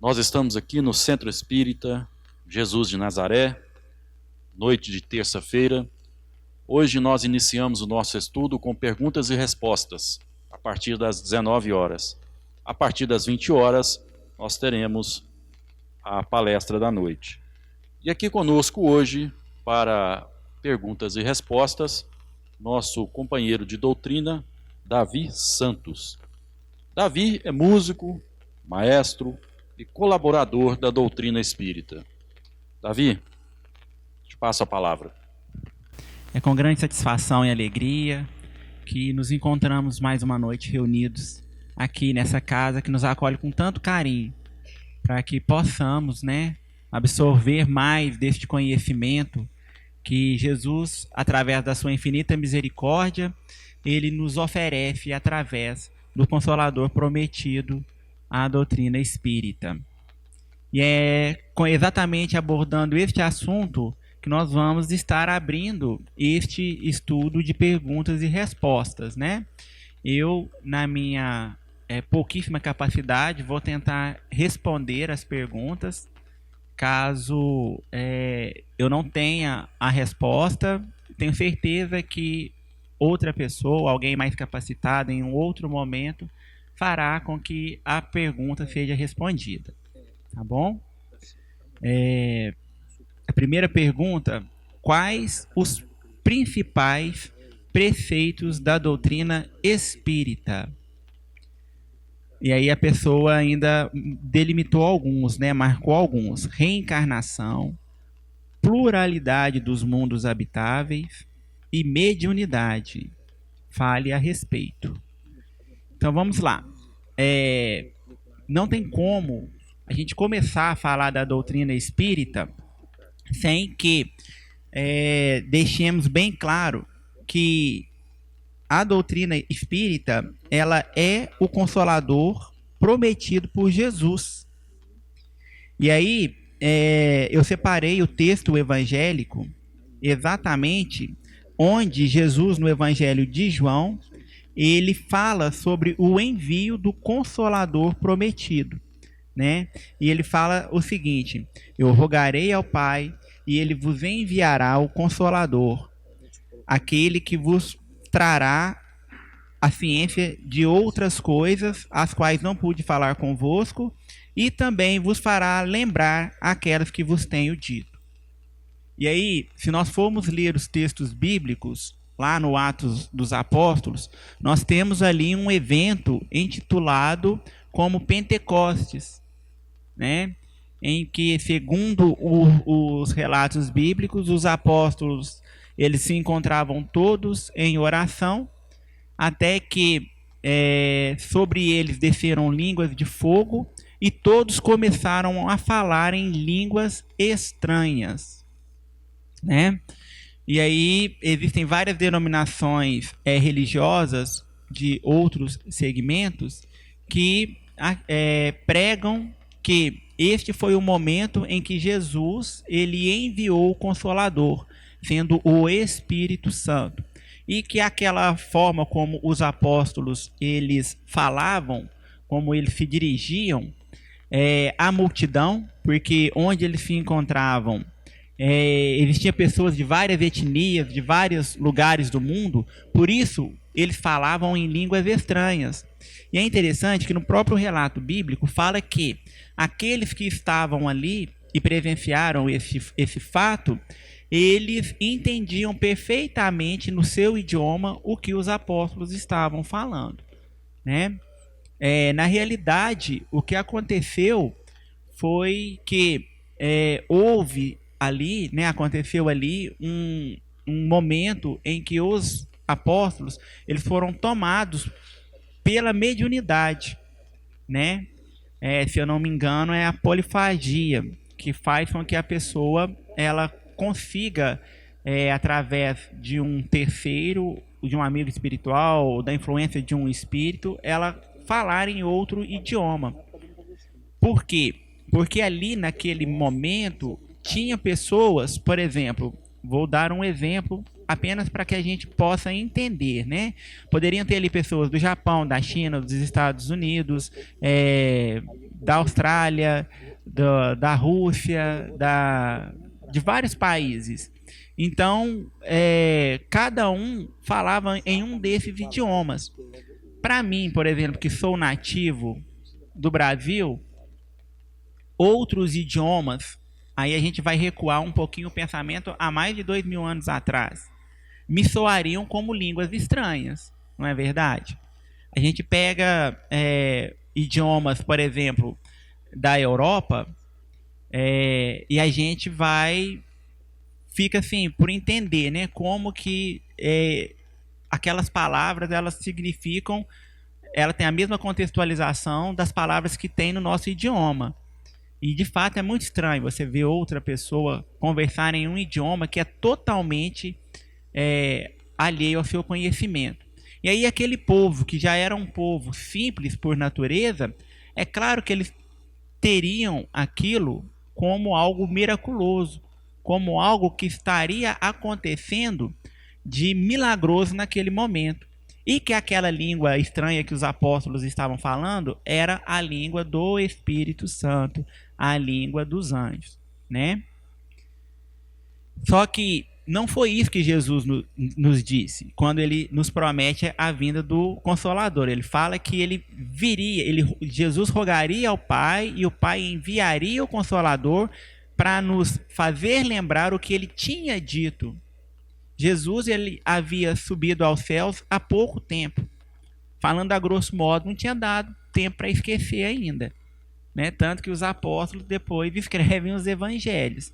Nós estamos aqui no Centro Espírita Jesus de Nazaré, noite de terça-feira. Hoje nós iniciamos o nosso estudo com perguntas e respostas, a partir das 19 horas. A partir das 20 horas, nós teremos a palestra da noite. E aqui conosco hoje, para perguntas e respostas, nosso companheiro de doutrina, Davi Santos. Davi é músico, maestro e colaborador da doutrina espírita. Davi, te passo a palavra. É com grande satisfação e alegria que nos encontramos mais uma noite reunidos aqui nessa casa que nos acolhe com tanto carinho, para que possamos, absorver mais deste conhecimento que Jesus, através da sua infinita misericórdia, ele nos oferece através do Consolador prometido à doutrina espírita. E é exatamente abordando este assunto que nós vamos estar abrindo este estudo de perguntas e respostas, né? Eu, na minha pouquíssima capacidade, vou tentar responder as perguntas. Caso eu não tenha a resposta, tenho certeza que outra pessoa, alguém mais capacitado em um outro momento, fará com que a pergunta seja respondida. Tá bom? A primeira pergunta: quais os principais preceitos da doutrina espírita? E aí a pessoa ainda delimitou alguns, marcou alguns: reencarnação, pluralidade dos mundos habitáveis e mediunidade. Fale a respeito. Então vamos lá. Não tem como a gente começar a falar da doutrina espírita sem que deixemos bem claro que a doutrina espírita, ela é o Consolador prometido por Jesus. E aí, eu separei o texto evangélico exatamente onde Jesus, no Evangelho de João, ele fala sobre o envio do Consolador prometido, né? E ele fala o seguinte: eu rogarei ao Pai e ele vos enviará o Consolador, aquele que vos trará a ciência de outras coisas, as quais não pude falar convosco, e também vos fará lembrar aquelas que vos tenho dito. E aí, se nós formos ler os textos bíblicos, lá no Atos dos Apóstolos, nós temos ali um evento intitulado como Pentecostes, né? Em que, segundo os relatos bíblicos, os apóstolos eles se encontravam todos em oração, até que sobre eles desceram línguas de fogo e todos começaram a falar em línguas estranhas, né? E aí existem várias denominações religiosas de outros segmentos que pregam que este foi o momento em que Jesus ele enviou o Consolador, sendo o Espírito Santo, e que aquela forma como os apóstolos eles falavam, como eles se dirigiam à multidão, porque onde eles se encontravam existiam pessoas de várias etnias, de vários lugares do mundo, por isso eles falavam em línguas estranhas. E é interessante que no próprio relato bíblico fala que aqueles que estavam ali e presenciaram esse fato, eles entendiam perfeitamente no seu idioma o que os apóstolos estavam falando, né? Na realidade, o que aconteceu foi que aconteceu ali um momento em que os apóstolos eles foram tomados pela mediunidade, né? Se eu não me engano, é a polifagia que faz com que a pessoa ela consiga, através de um terceiro, de um amigo espiritual, da influência de um espírito, ela falar em outro idioma. Por quê? Porque ali naquele momento tinha pessoas, por exemplo, vou dar um exemplo apenas para que a gente possa entender, né? Poderiam ter ali pessoas do Japão, da China, dos Estados Unidos, da Austrália, da Rússia, de vários países. Então, cada um falava em um desses idiomas. Para mim, por exemplo, que sou nativo do Brasil, outros idiomas, aí a gente vai recuar um pouquinho o pensamento há mais de 2000 anos atrás, me soariam como línguas estranhas, não é verdade? A gente pega idiomas, por exemplo, da Europa, e a gente fica assim, por entender, né, como que aquelas palavras, elas significam, ela tem a mesma contextualização das palavras que tem no nosso idioma. E de fato é muito estranho você ver outra pessoa conversar em um idioma que é totalmente alheio ao seu conhecimento. E aí aquele povo, que já era um povo simples por natureza, é claro que eles teriam aquilo como algo miraculoso, como algo que estaria acontecendo de milagroso naquele momento. E que aquela língua estranha que os apóstolos estavam falando era a língua do Espírito Santo, a língua dos anjos, né? Só que não foi isso que Jesus nos disse quando ele nos promete a vinda do Consolador. Ele fala que ele viria, Jesus rogaria ao Pai e o Pai enviaria o Consolador para nos fazer lembrar o que ele tinha dito. Jesus, ele havia subido aos céus há pouco tempo. Falando a grosso modo, não tinha dado tempo para esquecer ainda, né? Tanto que os apóstolos depois escrevem os evangelhos.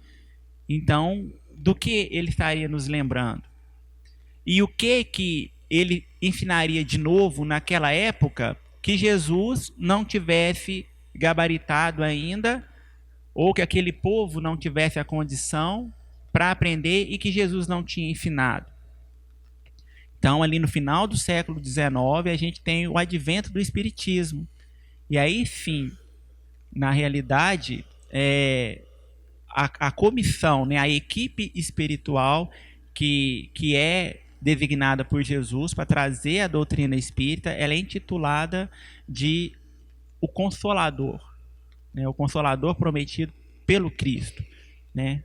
Então, do que ele estaria nos lembrando? E o que ele ensinaria de novo naquela época que Jesus não tivesse gabaritado ainda, ou que aquele povo não tivesse a condição para aprender e que Jesus não tinha ensinado? Então, ali no final do século XIX, a gente tem o advento do Espiritismo. E aí sim, na realidade, a comissão, né, a equipe espiritual que é designada por Jesus para trazer a doutrina espírita, ela é intitulada de o Consolador, né, o Consolador prometido pelo Cristo, né?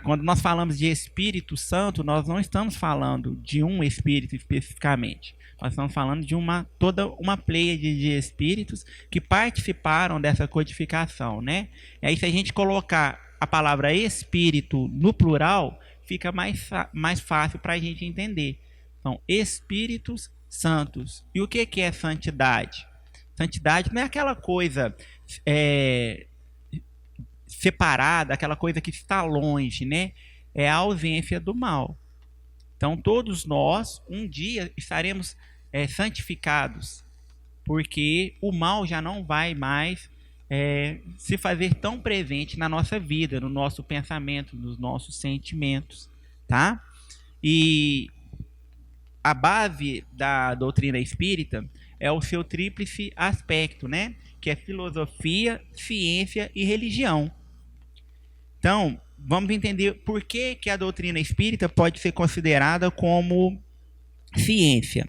Quando nós falamos de Espírito Santo, nós não estamos falando de um espírito especificamente. Nós estamos falando de toda uma pleiade de espíritos que participaram dessa codificação, né? E aí, se a gente colocar a palavra espírito no plural, fica mais fácil para a gente entender. Então, Espíritos Santos. E o que é santidade? Santidade não é aquela coisa separada, aquela coisa que está longe, né? É a ausência do mal. Então, todos nós, um dia, estaremos santificados, porque o mal já não vai mais se fazer tão presente na nossa vida, no nosso pensamento, nos nossos sentimentos, tá? E a base da doutrina espírita é o seu tríplice aspecto, né? Que é filosofia, ciência e religião. Então, vamos entender por que a doutrina espírita pode ser considerada como ciência.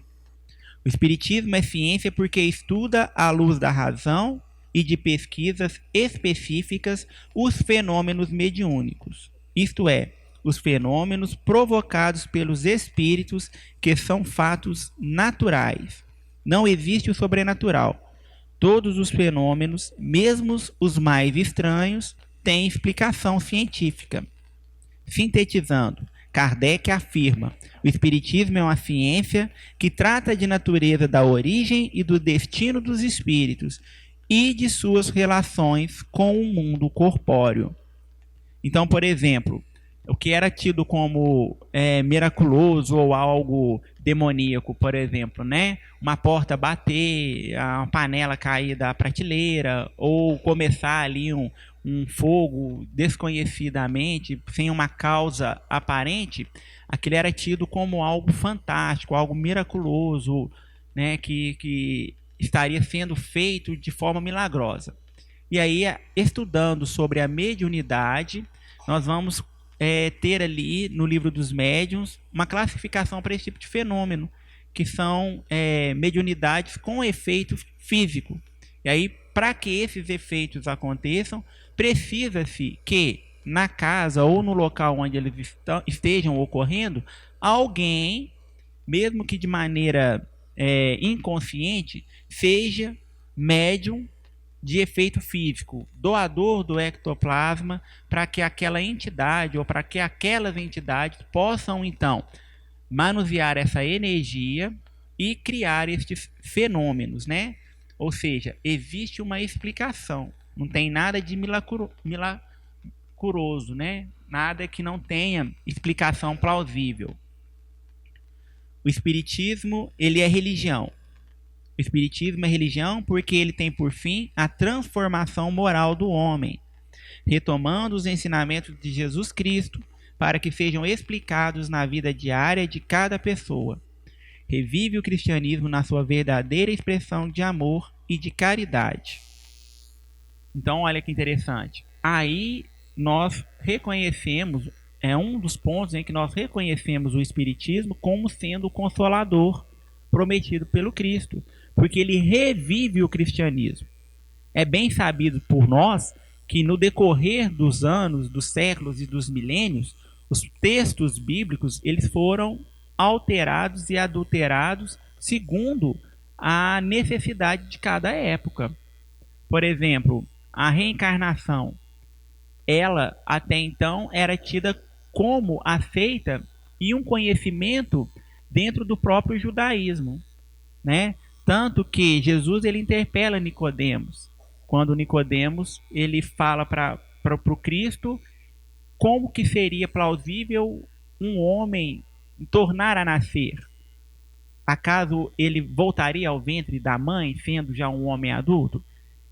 O espiritismo é ciência porque estuda à luz da razão e de pesquisas específicas os fenômenos mediúnicos, isto é, os fenômenos provocados pelos espíritos, que são fatos naturais. Não existe o sobrenatural. Todos os fenômenos, mesmo os mais estranhos, têm explicação científica. Sintetizando, Kardec afirma: o espiritismo é uma ciência que trata de natureza da origem e do destino dos espíritos e de suas relações com o mundo corpóreo. Então, por exemplo, o que era tido como miraculoso ou algo demoníaco, por exemplo, né? Uma porta bater, uma panela cair da prateleira, ou começar ali um fogo desconhecidamente, sem uma causa aparente, aquilo era tido como algo fantástico, algo miraculoso, né? Que estaria sendo feito de forma milagrosa. E aí, estudando sobre a mediunidade, nós vamos ter ali no livro dos médiuns uma classificação para esse tipo de fenômeno, que são mediunidades com efeito físico. E aí, para que esses efeitos aconteçam, precisa-se que na casa ou no local onde eles estejam ocorrendo, alguém, mesmo que de maneira inconsciente, seja médium de efeito físico, doador do ectoplasma, para que aquela entidade ou para que aquelas entidades possam então manusear essa energia e criar estes fenômenos, né? Ou seja, existe uma explicação, não tem nada de milagroso, né? Nada que não tenha explicação plausível. O espiritismo, ele é religião. O espiritismo é religião porque ele tem por fim a transformação moral do homem, retomando os ensinamentos de Jesus Cristo para que sejam explicados na vida diária de cada pessoa. Revive o cristianismo na sua verdadeira expressão de amor e de caridade. Então, olha que interessante. Aí nós reconhecemos, é um dos pontos em que nós reconhecemos o espiritismo como sendo o consolador prometido pelo Cristo, porque ele revive o cristianismo. É bem sabido por nós que no decorrer dos anos, dos séculos e dos milênios, os textos bíblicos eles foram alterados e adulterados segundo a necessidade de cada época. Por exemplo, a reencarnação, ela até então era tida como aceita e um conhecimento dentro do próprio judaísmo, né? Tanto que Jesus ele interpela Nicodemos, quando Nicodemos ele fala para o Cristo como que seria plausível um homem tornar a nascer. Acaso ele voltaria ao ventre da mãe, sendo já um homem adulto?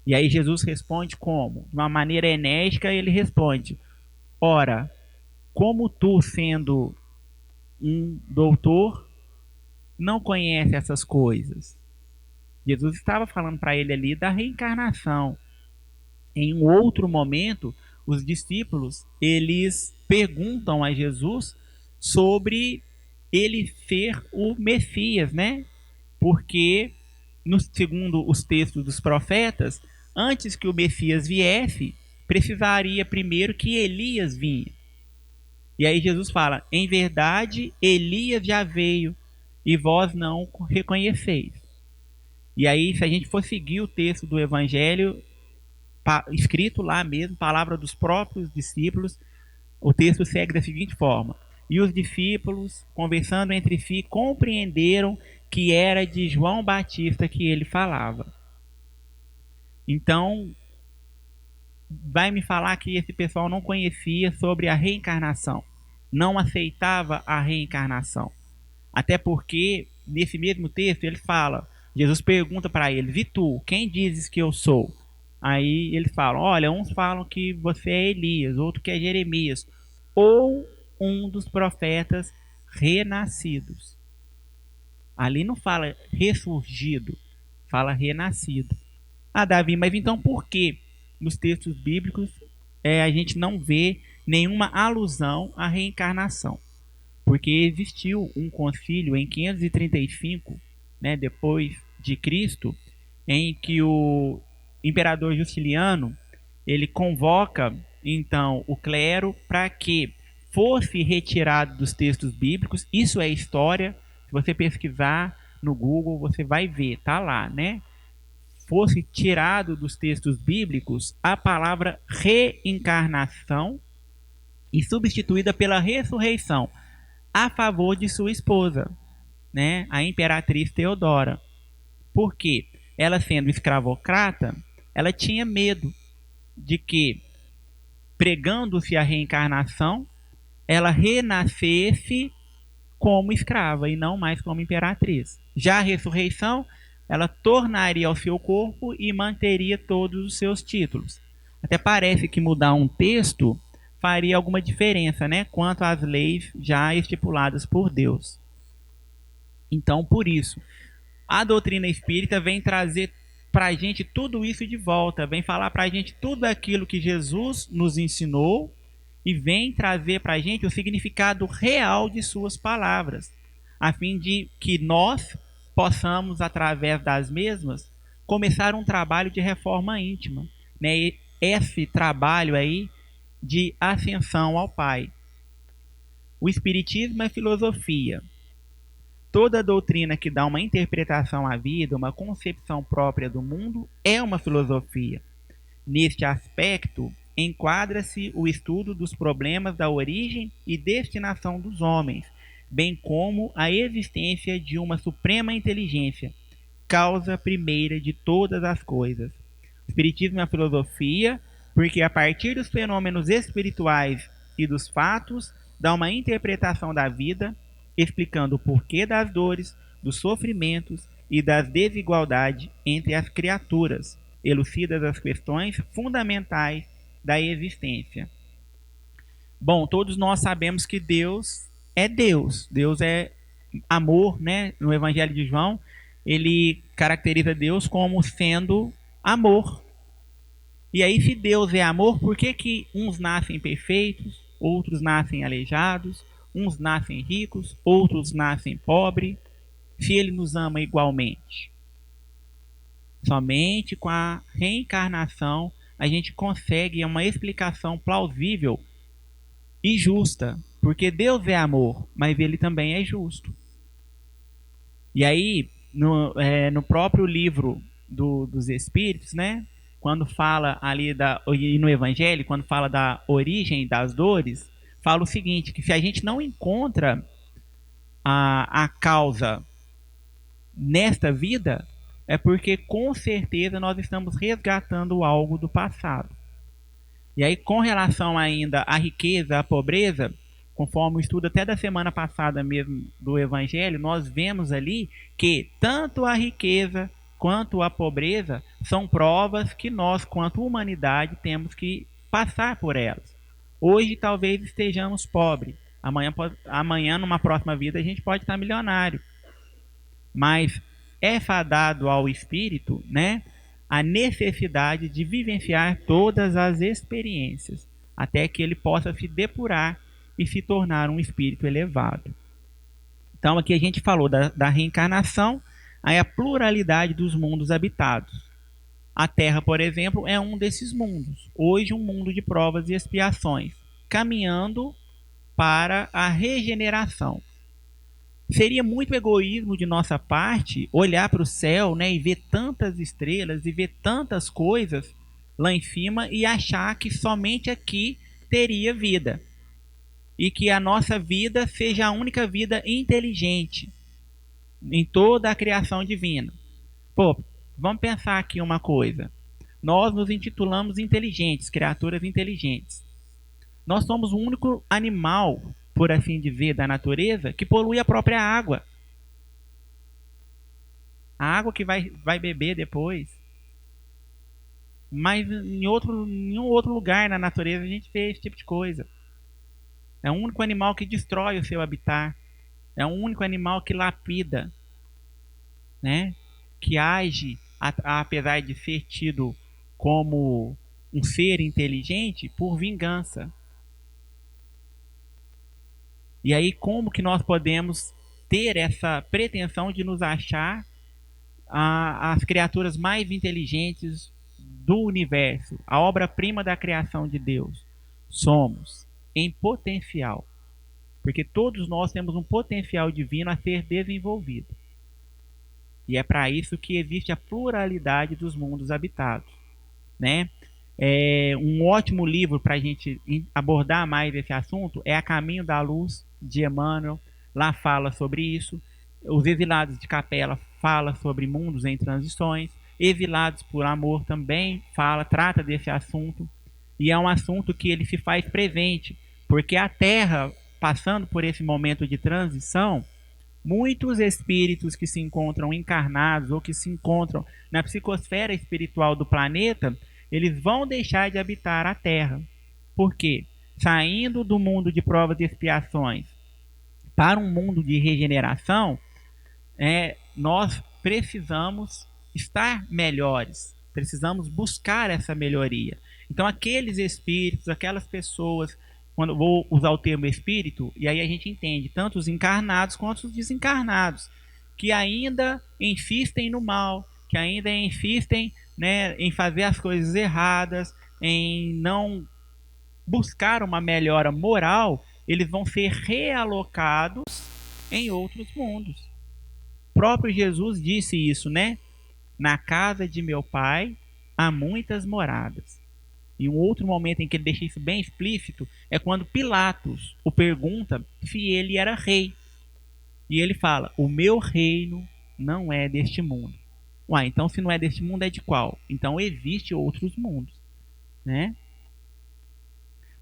E aí Jesus responde como? De uma maneira enérgica ele responde: ora, como tu, sendo um doutor, não conhece essas coisas? Jesus estava falando para ele ali da reencarnação. Em um outro momento, os discípulos, eles perguntam a Jesus sobre ele ser o Messias, né? Porque, segundo os textos dos profetas, antes que o Messias viesse, precisaria primeiro que Elias vinha. E aí Jesus fala: em verdade, Elias já veio e vós não reconheceis. E aí, se a gente for seguir o texto do Evangelho, escrito lá mesmo, palavra dos próprios discípulos, o texto segue da seguinte forma: e os discípulos, conversando entre si, compreenderam que era de João Batista que ele falava. Então, vai me falar que esse pessoal não conhecia sobre a reencarnação, não aceitava a reencarnação. Até porque, nesse mesmo texto, ele fala, Jesus pergunta para eles: e tu, quem dizes que eu sou? Aí eles falam: olha, uns falam que você é Elias, outro que é Jeremias, ou um dos profetas renascidos. Ali não fala ressurgido, fala renascido. Ah, Davi, mas então por que nos textos bíblicos a gente não vê nenhuma alusão à reencarnação? Porque existiu um concílio em 535, né, depois de Cristo, em que o imperador Justiniano ele convoca então o clero para que fosse retirado dos textos bíblicos. Isso é história. Se você pesquisar no Google, você vai ver, tá lá, né? Fosse tirado dos textos bíblicos a palavra reencarnação e substituída pela ressurreição a favor de sua esposa, né? A imperatriz Teodora. Por quê? Ela, sendo escravocrata, ela tinha medo de que, pregando-se a reencarnação, ela renascesse como escrava e não mais como imperatriz. Já a ressurreição, ela tornaria ao seu corpo e manteria todos os seus títulos. Até parece que mudar um texto faria alguma diferença, né, quanto às leis já estipuladas por Deus. Então, por isso, a doutrina espírita vem trazer para a gente tudo isso de volta, vem falar para a gente tudo aquilo que Jesus nos ensinou e vem trazer para a gente o significado real de suas palavras, a fim de que nós possamos, através das mesmas, começar um trabalho de reforma íntima, né? E esse trabalho aí de ascensão ao Pai. O Espiritismo é filosofia. Toda doutrina que dá uma interpretação à vida, uma concepção própria do mundo, é uma filosofia. Neste aspecto, enquadra-se o estudo dos problemas da origem e destinação dos homens, bem como a existência de uma suprema inteligência, causa primeira de todas as coisas. O Espiritismo é a filosofia, porque a partir dos fenômenos espirituais e dos fatos, dá uma interpretação da vida, explicando o porquê das dores, dos sofrimentos e das desigualdades entre as criaturas, elucida as questões fundamentais da existência. Bom, todos nós sabemos que Deus é Deus. Deus é amor, né? No Evangelho de João, ele caracteriza Deus como sendo amor. E aí, se Deus é amor, por que uns nascem perfeitos, outros nascem aleijados, uns nascem ricos, outros nascem pobres, se ele nos ama igualmente? Somente com a reencarnação a gente consegue uma explicação plausível e justa, porque Deus é amor, mas ele também é justo. E aí, no próprio livro dos Espíritos, né, quando fala ali e no Evangelho, quando fala da origem das dores, fala o seguinte, que se a gente não encontra a causa nesta vida, é porque com certeza nós estamos resgatando algo do passado. E aí, com relação ainda à riqueza, à pobreza, conforme o estudo até da semana passada mesmo do Evangelho, nós vemos ali que tanto a riqueza quanto a pobreza são provas que nós, quanto humanidade, temos que passar por elas. Hoje talvez estejamos pobres, amanhã numa próxima vida a gente pode estar milionário. Mas é fadado ao espírito, né, a necessidade de vivenciar todas as experiências, até que ele possa se depurar e se tornar um espírito elevado. Então aqui a gente falou da reencarnação, aí a pluralidade dos mundos habitados. A Terra, por exemplo, é um desses mundos. Hoje um mundo de provas e expiações, caminhando para a regeneração. Seria muito egoísmo de nossa parte olhar para o céu, né, e ver tantas estrelas e ver tantas coisas lá em cima e achar que somente aqui teria vida. E que a nossa vida seja a única vida inteligente em toda a criação divina. Pô, vamos pensar aqui uma coisa. Nós nos intitulamos inteligentes, criaturas inteligentes. Nós somos o único animal, por assim dizer, da natureza que polui a própria água. A água que vai beber depois. Mas em nenhum outro lugar na natureza a gente vê esse tipo de coisa. É o único animal que destrói o seu habitat. É o único animal que lapida, né? Que age, apesar de ser tido como um ser inteligente, por vingança. E aí, como que nós podemos ter essa pretensão de nos achar as criaturas mais inteligentes do universo, a obra-prima da criação de Deus? Somos em potencial, porque todos nós temos um potencial divino a ser desenvolvido. E é para isso que existe a pluralidade dos mundos habitados, né? Um ótimo livro para a gente abordar mais esse assunto é A Caminho da Luz, de Emmanuel. Lá fala sobre isso. Os Exilados de Capela fala sobre mundos em transições. Exilados por Amor também trata desse assunto. E é um assunto que ele se faz presente, porque a Terra, passando por esse momento de transição, muitos espíritos que se encontram encarnados ou que se encontram na psicosfera espiritual do planeta, eles vão deixar de habitar a Terra. Por quê? Saindo do mundo de provas e expiações para um mundo de regeneração, nós precisamos estar melhores, precisamos buscar essa melhoria. Então aqueles espíritos, aquelas pessoas, quando eu vou usar o termo espírito, e aí a gente entende tanto os encarnados quanto os desencarnados, que ainda insistem no mal, que ainda insistem, né, em fazer as coisas erradas, em não buscar uma melhora moral, eles vão ser realocados em outros mundos. O próprio Jesus disse isso, né? Na casa de meu pai há muitas moradas. E um outro momento em que ele deixa isso bem explícito é quando Pilatos o pergunta se ele era rei. E ele fala: o meu reino não é deste mundo. Uai, então se não é deste mundo, é de qual? Então existe outros mundos, né?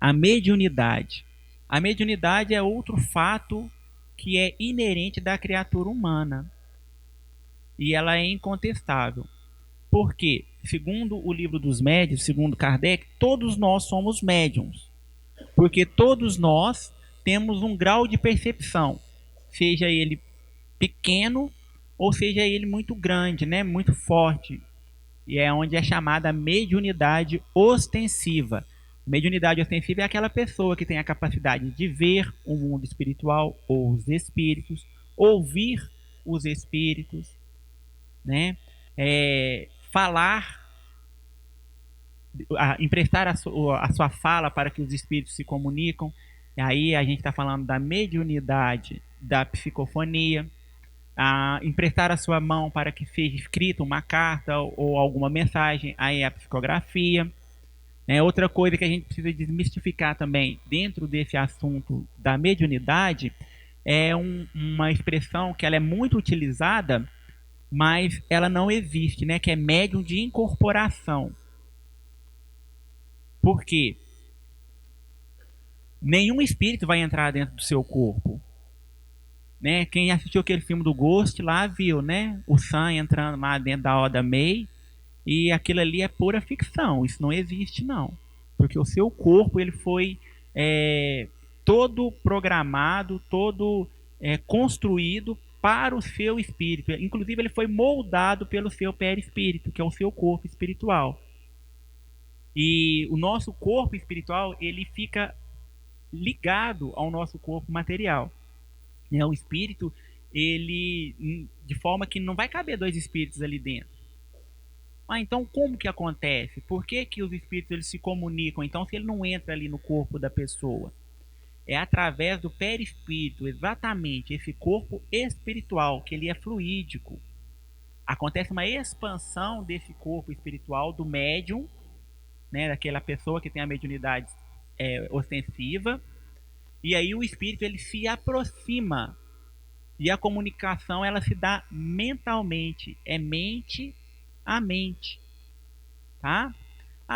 A mediunidade. A mediunidade é outro fato que é inerente da criatura humana. E ela é incontestável. Porque, segundo o livro dos médiuns, segundo Kardec, todos nós somos médiums. Porque todos nós temos um grau de percepção, seja ele pequeno ou seja ele muito grande, né? Muito forte. E é onde é chamada mediunidade ostensiva. Mediunidade ostensiva é aquela pessoa que tem a capacidade de ver o mundo espiritual ou os espíritos, ouvir os espíritos, né? Falar, emprestar a sua fala para que os espíritos se comunicam. E aí a gente está falando da mediunidade da psicofonia. Emprestar a sua mão para que seja escrita uma carta ou alguma mensagem, aí é a psicografia. Outra coisa que a gente precisa desmistificar também dentro desse assunto da mediunidade é uma expressão que ela é muito utilizada, mas ela não existe, né? Que é médium de incorporação. Por quê? Nenhum espírito vai entrar dentro do seu corpo. Né? Quem assistiu aquele filme do Ghost lá viu, né? O Sam entrando lá dentro da Oda May, e aquilo ali é pura ficção, isso não existe não, porque o seu corpo ele foi todo programado, todo construído para o seu espírito, inclusive ele foi moldado pelo seu perispírito, que é o seu corpo espiritual. E o nosso corpo espiritual ele fica ligado ao nosso corpo material. O espírito, ele, de forma que não vai caber dois espíritos ali dentro. Então como que acontece? Por que que os espíritos eles se comunicam? Então se ele não entra ali no corpo da pessoa, é através do perispírito, exatamente esse corpo espiritual, que ele é fluídico. Acontece uma expansão desse corpo espiritual do médium, né, daquela pessoa que tem a mediunidade ostensiva. E aí o espírito ele se aproxima e a comunicação ela se dá mentalmente, é mente a mente, tá?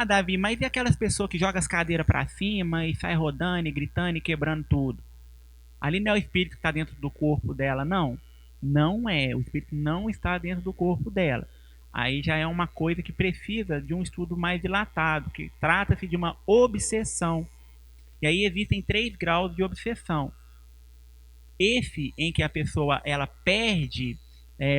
Davi, mas e aquelas pessoas que jogam as cadeiras para cima e sai rodando e gritando e quebrando tudo? Ali não é o espírito que está dentro do corpo dela, não. Não é, o espírito não está dentro do corpo dela. Aí já é uma coisa que precisa de um estudo mais dilatado, que trata-se de uma obsessão. E aí existem 3 graus de obsessão. Esse em que a pessoa ela perde,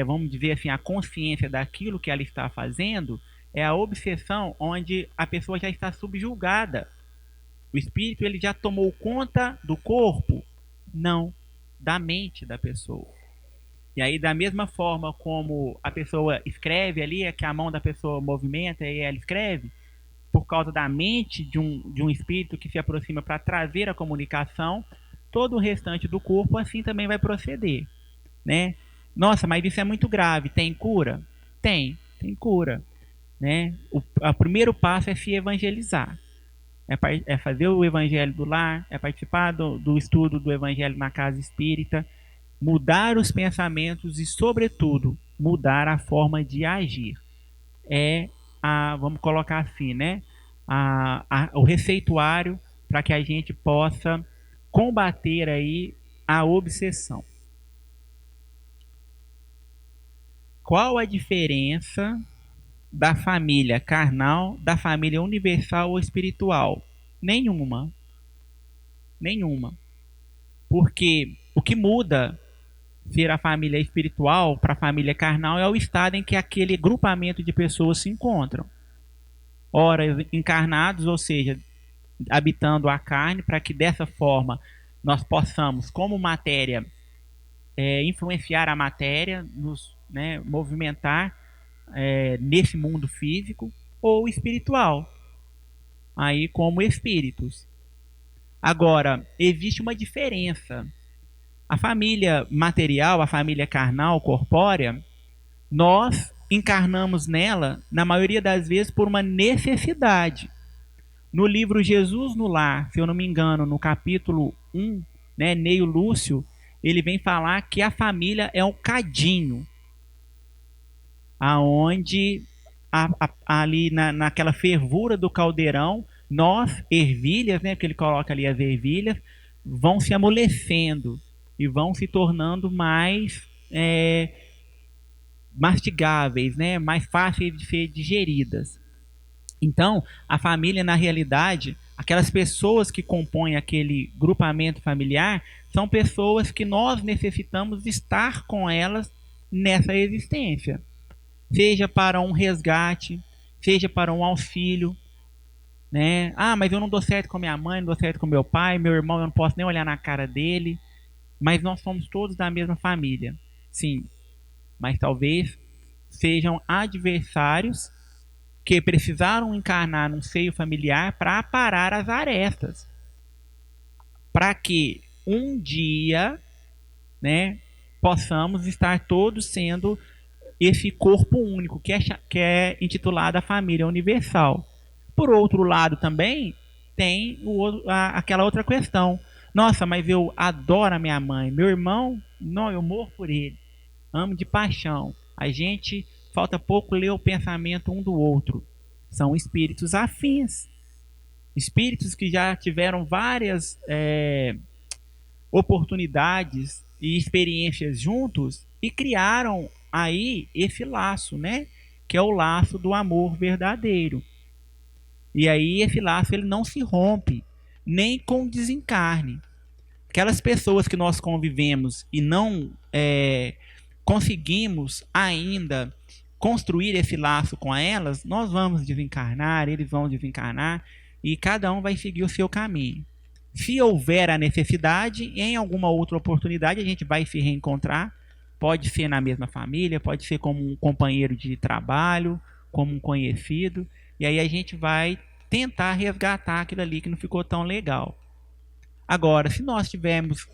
vamos dizer assim, a consciência daquilo que ela está fazendo, é a obsessão onde a pessoa já está subjugada. O espírito ele já tomou conta do corpo? Não, da mente da pessoa. E aí da mesma forma como a pessoa escreve ali, é que a mão da pessoa movimenta e ela escreve, por causa da mente de um espírito que se aproxima para trazer a comunicação, todo o restante do corpo assim também vai proceder, né? Nossa, mas isso é muito grave, tem cura? Tem cura, né? O primeiro passo é se evangelizar, é fazer o evangelho do lar, é participar do estudo do evangelho na casa espírita, mudar os pensamentos e, sobretudo, mudar a forma de agir. Vamos colocar assim, né? O receituário para que a gente possa combater aí a obsessão. Qual a diferença da família carnal, da família universal ou espiritual? Nenhuma. Porque o que muda ser a família espiritual para a família carnal é o estado em que aquele grupamento de pessoas se encontram. Ora, encarnados, ou seja, habitando a carne, para que dessa forma nós possamos, como matéria, influenciar a matéria, nos movimentar nesse mundo físico ou espiritual, aí como espíritos. Agora, existe uma diferença. A família material, a família carnal, corpórea, nós encarnamos nela, na maioria das vezes, por uma necessidade. No livro Jesus no Lar, se eu não me engano, no capítulo 1, né, Neio Lúcio, ele vem falar que a família é um cadinho, aonde ali naquela fervura do caldeirão, nós, ervilhas, né, porque ele coloca ali as ervilhas, vão se amolecendo e vão se tornando mais mastigáveis, né, mais fáceis de ser digeridas. Então, a família, na realidade, aquelas pessoas que compõem aquele grupamento familiar, são pessoas que nós necessitamos estar com elas nessa existência. Seja para um resgate, seja para um auxílio, né? Ah, mas eu não dou certo com minha mãe, não dou certo com meu pai, meu irmão, eu não posso nem olhar na cara dele, mas nós somos todos da mesma família. Sim, mas talvez sejam adversários que precisaram encarnar num seio familiar para aparar as arestas, para que um dia, né, possamos estar todos sendo esse corpo único que é intitulado a família universal. Por outro lado também tem aquela outra questão. Nossa, mas eu adoro a minha mãe, meu irmão, não, eu morro por ele, amo de paixão. A gente falta pouco ler o pensamento um do outro. São espíritos afins, espíritos que já tiveram várias oportunidades e experiências juntos e criaram aí esse laço, né? Que é o laço do amor verdadeiro. E aí esse laço ele não se rompe nem com desencarne. Aquelas pessoas que nós convivemos e não conseguimos ainda construir esse laço com elas, nós vamos desencarnar, eles vão desencarnar e cada um vai seguir o seu caminho. Se houver a necessidade, em alguma outra oportunidade a gente vai se reencontrar. Pode ser na mesma família, pode ser como um companheiro de trabalho, como um conhecido. E aí a gente vai tentar resgatar aquilo ali que não ficou tão legal. Agora, se nós tivermos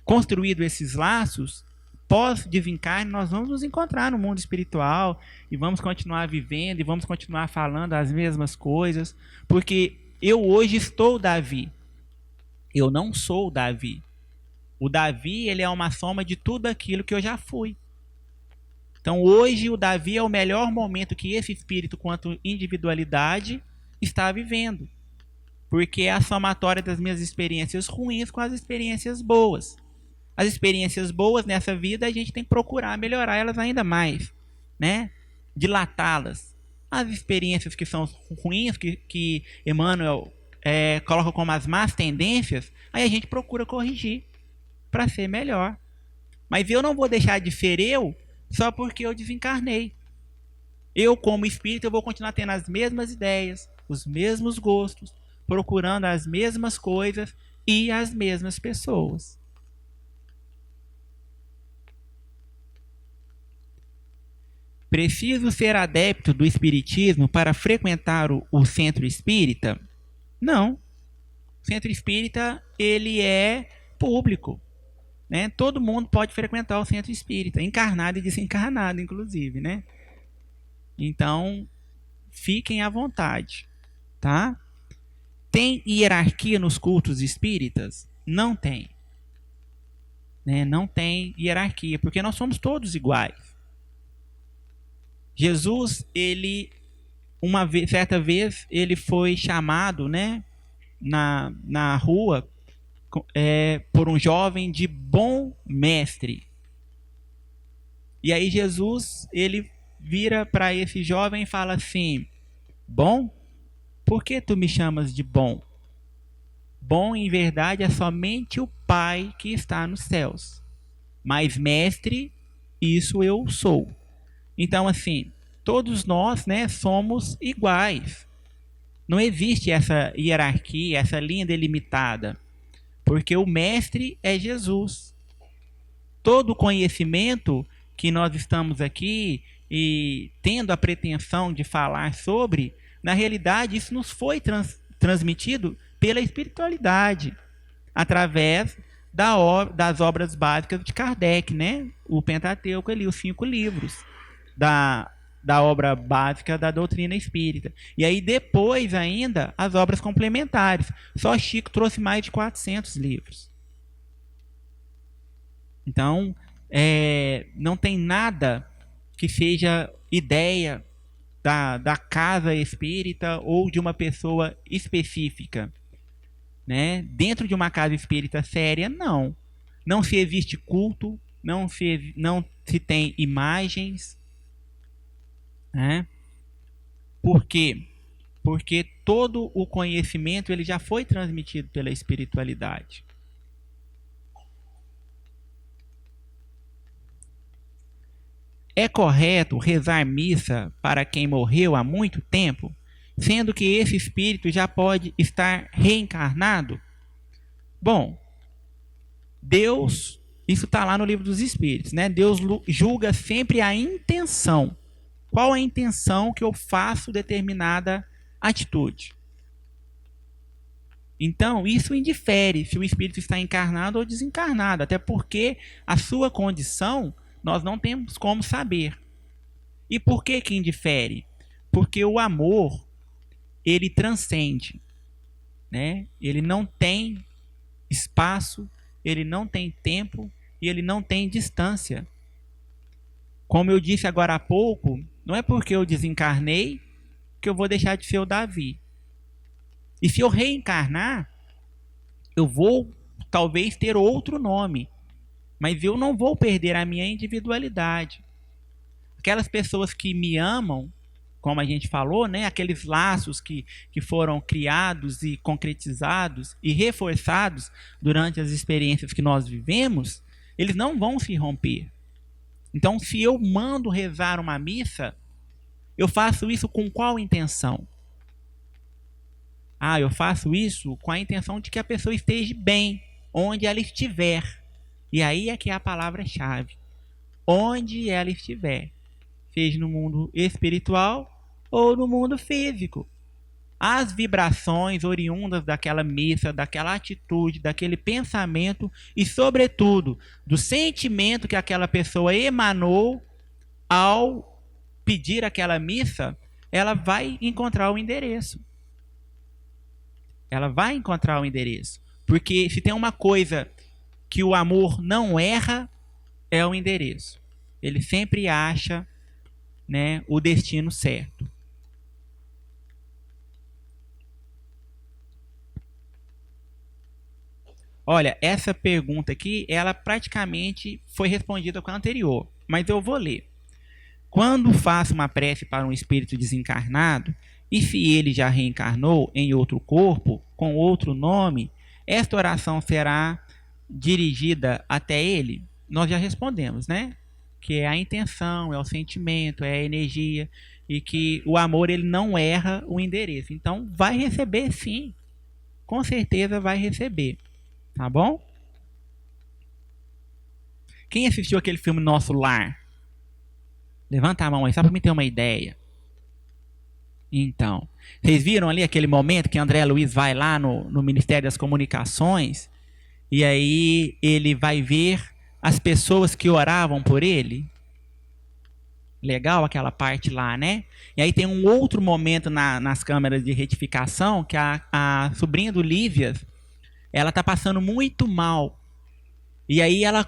construído esses laços, pós-desencarne, nós vamos nos encontrar no mundo espiritual e vamos continuar vivendo e vamos continuar falando as mesmas coisas. Porque eu hoje estou Davi. Eu não sou Davi. O Davi, ele é uma soma de tudo aquilo que eu já fui. Então, hoje, o Davi é o melhor momento que esse espírito, quanto individualidade, está vivendo. Porque é a somatória das minhas experiências ruins com as experiências boas. As experiências boas nessa vida, a gente tem que procurar melhorar elas ainda mais, né? Dilatá-las. As experiências que são ruins, que Emmanuel coloca como as más tendências, aí a gente procura corrigir para ser melhor. Mas eu não vou deixar de ser eu só porque eu desencarnei. Eu, como espírito, eu vou continuar tendo as mesmas ideias, os mesmos gostos, procurando as mesmas coisas e as mesmas pessoas. Preciso ser adepto do espiritismo para frequentar o centro espírita? Não. O centro espírita, ele é público, né? Todo mundo pode frequentar o centro espírita, encarnado e desencarnado, inclusive, né? Então, fiquem à vontade, tá? Tem hierarquia nos cultos espíritas? Não tem. Né? Não tem hierarquia, porque nós somos todos iguais. Jesus, ele, certa vez, ele foi chamado, né, na rua, por um jovem de bom mestre. E aí Jesus, ele vira para esse jovem e fala assim: bom? Por que tu me chamas de bom? Bom, em verdade, é somente o Pai que está nos céus. Mas mestre, isso eu sou. Então, assim, todos nós, né, somos iguais. Não existe essa hierarquia, essa linha delimitada. Porque o mestre é Jesus. Todo conhecimento que nós estamos aqui e tendo a pretensão de falar sobre, na realidade isso nos foi transmitido pela espiritualidade, através das obras básicas de Kardec, né? O Pentateuco ali, os 5 livros da obra básica da doutrina espírita. E aí depois ainda as obras complementares. Só Chico trouxe mais de 400 livros. Então, não tem nada que seja ideia da casa espírita ou de uma pessoa específica. Né? Dentro de uma casa espírita séria, não. Não se existe culto, não se tem imagens. Né? Por quê? Porque todo o conhecimento ele já foi transmitido pela espiritualidade. É correto rezar missa para quem morreu há muito tempo, sendo que esse espírito já pode estar reencarnado? Bom, Deus, isso está lá no Livro dos Espíritos, né? Deus julga sempre a intenção. Qual a intenção que eu faço determinada atitude? Então, isso indifere se o espírito está encarnado ou desencarnado, até porque a sua condição nós não temos como saber. E por que indifere? Porque o amor, ele transcende, né? Ele não tem espaço, ele não tem tempo e ele não tem distância. Como eu disse agora há pouco, não é porque eu desencarnei que eu vou deixar de ser o Davi. E se eu reencarnar, eu vou talvez ter outro nome, mas eu não vou perder a minha individualidade. Aquelas pessoas que me amam, como a gente falou, né? Aqueles laços que foram criados e concretizados e reforçados durante as experiências que nós vivemos, eles não vão se romper. Então, se eu mando rezar uma missa, eu faço isso com qual intenção? Eu faço isso com a intenção de que a pessoa esteja bem, onde ela estiver. E aí é que é a palavra-chave. Onde ela estiver. Seja no mundo espiritual ou no mundo físico. As vibrações oriundas daquela missa, daquela atitude, daquele pensamento e, sobretudo, do sentimento que aquela pessoa emanou ao pedir aquela missa, ela vai encontrar o endereço. Ela vai encontrar o endereço. Porque se tem uma coisa que o amor não erra, é o endereço. Ele sempre acha, né, o destino certo. Olha, essa pergunta aqui, ela praticamente foi respondida com a anterior, mas eu vou ler. Quando faço uma prece para um espírito desencarnado, e se ele já reencarnou em outro corpo, com outro nome, esta oração será dirigida até ele? Nós já respondemos, né? Que é a intenção, é o sentimento, é a energia, e que o amor ele não erra o endereço. Então, vai receber sim. Com certeza vai receber. Tá bom? Quem assistiu aquele filme Nosso Lar? Levanta a mão aí, só para me ter uma ideia. Então, vocês viram ali aquele momento que André Luiz vai lá no Ministério das Comunicações e aí ele vai ver as pessoas que oravam por ele? Legal aquela parte lá, né? E aí tem um outro momento nas câmeras de retificação que a sobrinha do Lívias, ela tá passando muito mal. E aí ela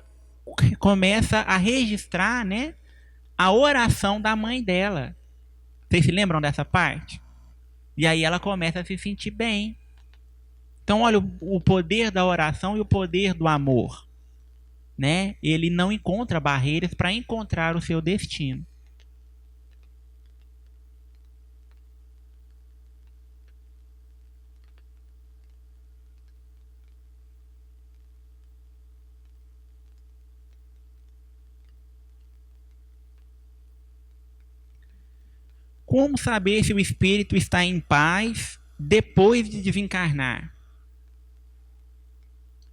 começa a registrar, né, a oração da mãe dela. Vocês se lembram dessa parte? E aí ela começa a se sentir bem. Então, olha o poder da oração e o poder do amor. Né? Ele não encontra barreiras para encontrar o seu destino. Como saber se o espírito está em paz depois de desencarnar?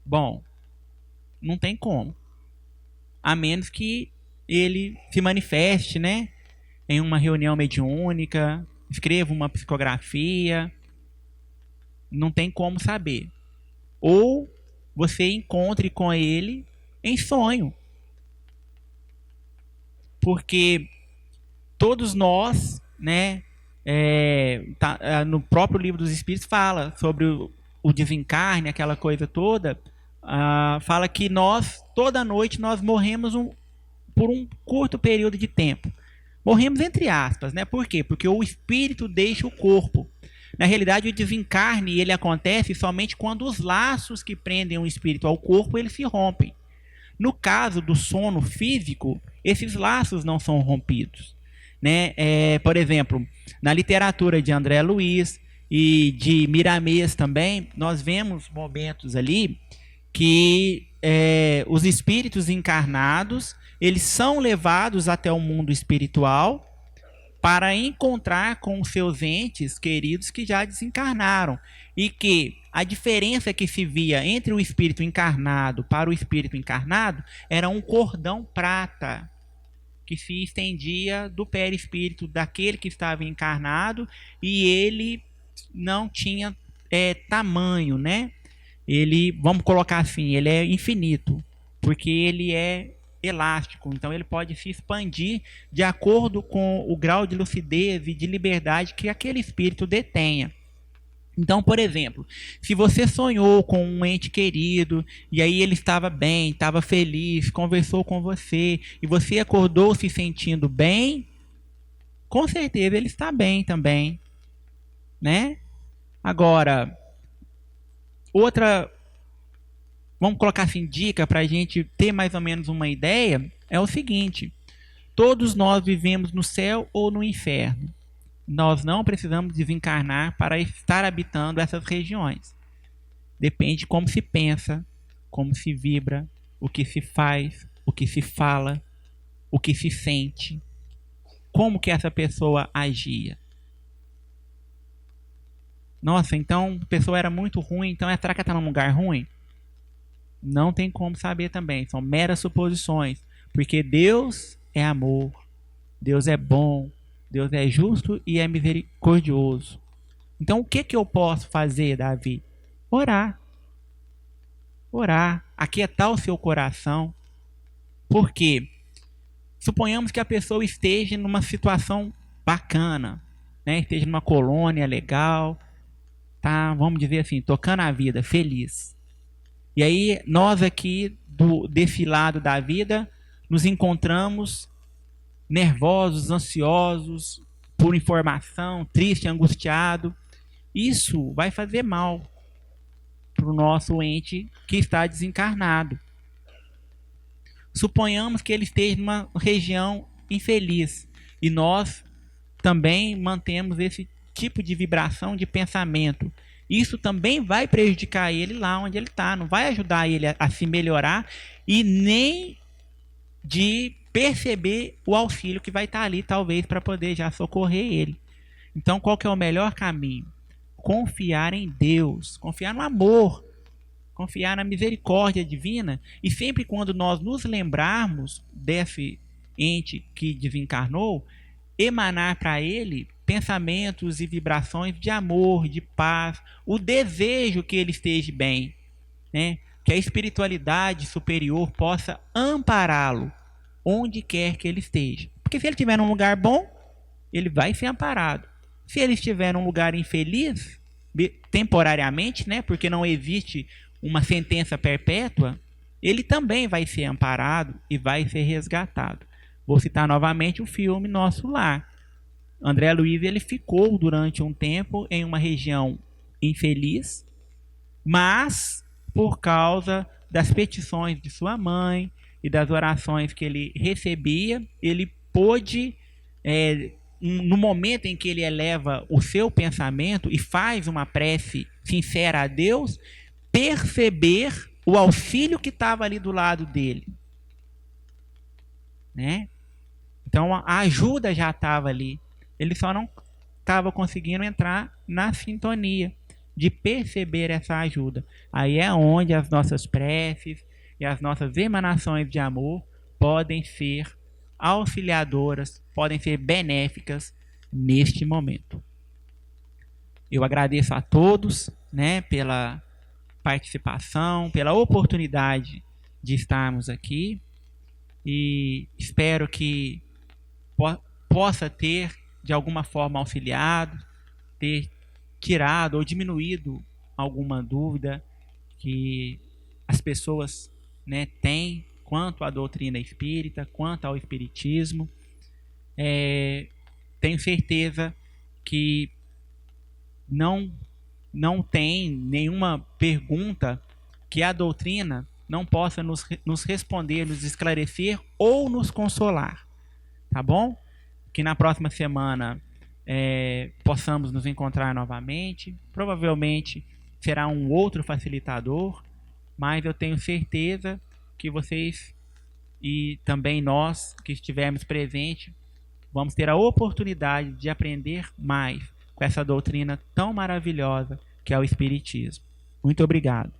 Bom, não tem como. A menos que ele se manifeste, né, em uma reunião mediúnica, escreva uma psicografia, não tem como saber. Ou você encontre com ele em sonho. Porque todos nós, né, no próprio Livro dos Espíritos fala sobre o desencarne, aquela coisa toda, fala que nós, toda noite, nós morremos por um curto período de tempo. Morremos entre aspas, né? Por quê? Porque o espírito deixa o corpo. Na realidade, o desencarne ele acontece somente quando os laços que prendem o espírito ao corpo eles se rompem. No caso do sono físico, esses laços não são rompidos, né? Por exemplo, na literatura de André Luiz e de Miramês também, nós vemos momentos ali que os espíritos encarnados eles são levados até o mundo espiritual para encontrar com os seus entes queridos que já desencarnaram. E que a diferença que se via entre o espírito encarnado para o espírito encarnado era um cordão prata que se estendia do perispírito daquele que estava encarnado e ele não tinha tamanho, né? Ele, vamos colocar assim, ele é infinito, porque ele é elástico, então ele pode se expandir de acordo com o grau de lucidez e de liberdade que aquele espírito detenha. Então, por exemplo, se você sonhou com um ente querido e aí ele estava bem, estava feliz, conversou com você e você acordou se sentindo bem, com certeza ele está bem também, né? Agora, outra, vamos colocar assim, dica para a gente ter mais ou menos uma ideia, é o seguinte: todos nós vivemos no céu ou no inferno. Nós não precisamos desencarnar para estar habitando essas regiões. Depende de como se pensa, como se vibra, o que se faz, o que se fala, o que se sente, como que essa pessoa agia. Nossa, então a pessoa era muito ruim, então será que ela está num lugar ruim? Não tem como saber também, são meras suposições, porque Deus é amor, Deus é bom, Deus é justo e é misericordioso. Então o que eu posso fazer, Davi? Orar. Orar, aquietar o seu coração. Por quê? Suponhamos que a pessoa esteja numa situação bacana, né? Esteja numa colônia legal, tá, vamos dizer assim, tocando a vida, feliz. E aí nós aqui desse lado da vida nos encontramos nervosos, ansiosos por informação, triste, angustiado. Isso vai fazer mal para o nosso ente que está desencarnado. Suponhamos que ele esteja numa região infeliz e nós também mantemos esse tipo de vibração de pensamento. Isso também vai prejudicar ele lá onde ele está, não vai ajudar ele a se melhorar e nem de perceber o auxílio que vai estar ali, talvez, para poder já socorrer ele. Então, qual que é o melhor caminho? Confiar em Deus, confiar no amor, confiar na misericórdia divina, e sempre quando nós nos lembrarmos desse ente que desencarnou, emanar para ele pensamentos e vibrações de amor, de paz, o desejo que ele esteja bem, né? Que a espiritualidade superior possa ampará-lo onde quer que ele esteja. Porque se ele estiver num lugar bom, ele vai ser amparado. Se ele estiver num lugar infeliz, temporariamente, né, porque não existe uma sentença perpétua, ele também vai ser amparado e vai ser resgatado. Vou citar novamente o filme Nosso Lar. André Luiz ele ficou durante um tempo em uma região infeliz, mas por causa das petições de sua mãe e das orações que ele recebia, ele pôde, no momento em que ele eleva o seu pensamento e faz uma prece sincera a Deus, perceber o auxílio que estava ali do lado dele, né? Então a ajuda já estava ali, ele só não estava conseguindo entrar na sintonia de perceber essa ajuda. Aí é onde as nossas preces e as nossas emanações de amor podem ser auxiliadoras, podem ser benéficas neste momento. Eu agradeço a todos, né, pela participação, pela oportunidade de estarmos aqui, e espero que possa ter, de alguma forma, auxiliado, ter tirado ou diminuído alguma dúvida que as pessoas, né, têm quanto à doutrina espírita, quanto ao espiritismo. Tenho certeza que não tem nenhuma pergunta que a doutrina não possa nos responder, nos esclarecer ou nos consolar, tá bom? Que na próxima semana possamos nos encontrar novamente. Provavelmente será um outro facilitador, mas eu tenho certeza que vocês e também nós que estivermos presentes vamos ter a oportunidade de aprender mais com essa doutrina tão maravilhosa que é o Espiritismo. Muito obrigado.